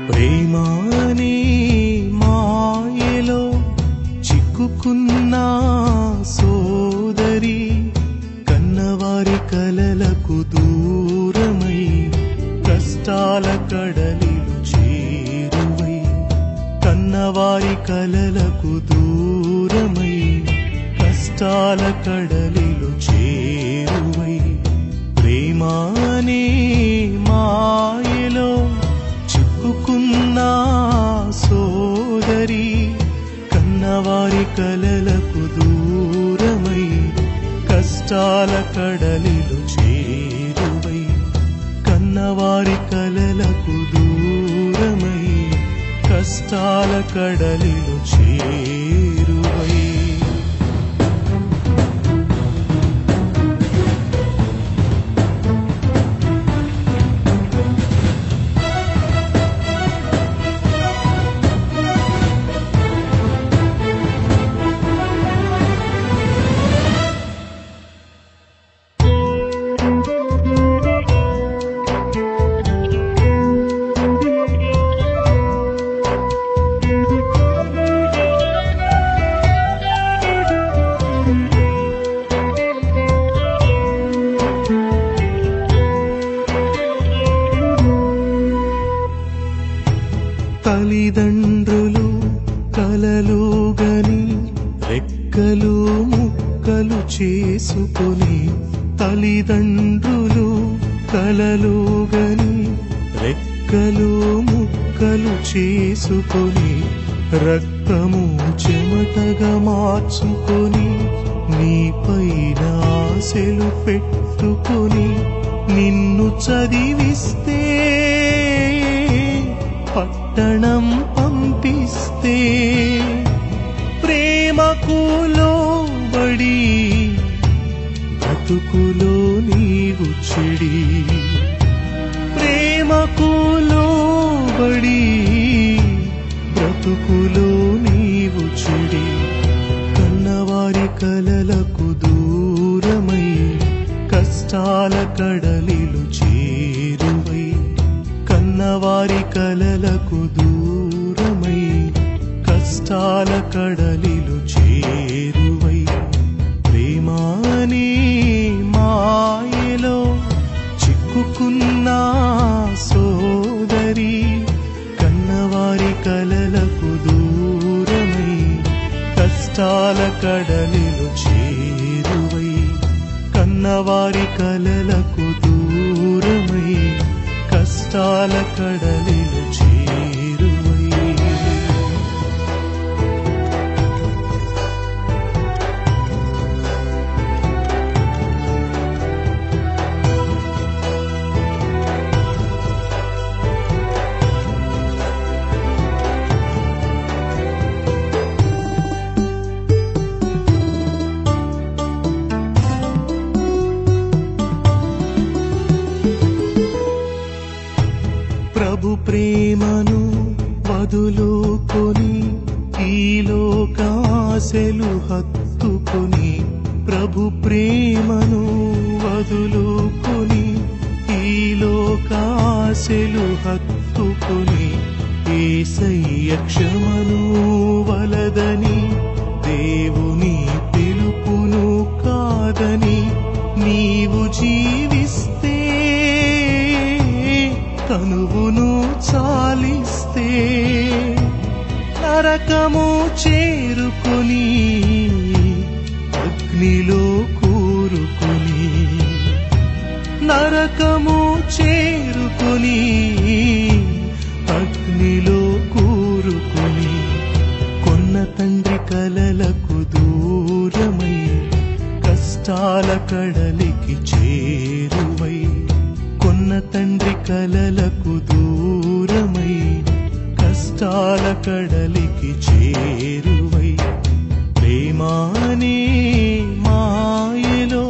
ప్రేమాని మాయలో చిక్కుకున్న సోదరి, కన్నవారి కలలకు దూరమై కష్టాల కడలిలు చేరువై, కన్నవారి కలలకు దూరమై కష్టాల కడలిలు చేరువై, ప్రేమాని మాయలో చిక్కుకున్న సోదరి, కన్నవారి కలలకు దూరమై కష్టాల కడలిలు చేరువై, కన్నవారి కలలకు దూరమై కష్టాల కడలిలు చేరువై. తల్లిదండ్రులు కలలుగని రెక్కలు ముక్కలు చేసుకొని, తల్లిదండ్రులు కలలుగని రెక్కలు ముక్కలు చేసుకొని, రక్తము చెమటగా మార్చుకొని, నీపైన ఆశలు పెట్టుకొని నిన్ను చదివిస్తే, పట్టణం పంపిస్తే, ప్రేమకు లోబడి బ్రతుకులో నీవు చెడి, ప్రేమకు లోబడి బ్రతుకులో నీవు చెడి, కన్నవారి కలలకు దూరమై కష్టాల కడలిలు చేరువై, కన్నవారి కలలకు దూరమై కష్టాల కడలిలు చేరువై, ప్రేమాని మాయలో చిక్కుకున్న సోదరి, కన్నవారి కలలకు దూరమై కష్టాల కడలిలు చేరువై, కన్నవారి కలలకు దూరమై కష్టాల కడలిలు చేరువై. ప్రభు ప్రేమను వదులుకొని ఈ లోకాశలు హత్తుకొని, ప్రభు ప్రేమను వదులుకొని ఈ లోకాశలు హత్తుకొని, యేసయ్య క్షమను వలదని దేవుని పిలుపును కాదని నీవు జీవిస్తే, తనువును చాలిస్తే, నరకము చేరుకొని అగ్నిలో కూరుకొని, నరకము చేరుకొని అగ్నిలో కూరుకొని, కొన్న తండ్రి కలలకు దూరమై కష్ట కష్టాల కడలికి చేరువై కొన్న తండ్రి కలలకు దూరమై కష్టాల కడలికి చేరువై ప్రేమానే మాయలో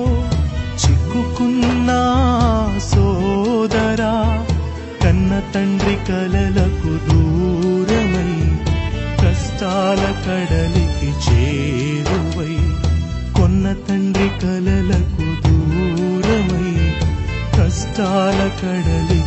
చిక్కుకున్నా సోదరా కన్న తండ్రి కలలకు దూరమై కష్టాల కడలికి చేరువై కొన్న తండ్రి కలలకు దూరమై కష్టాల కడలి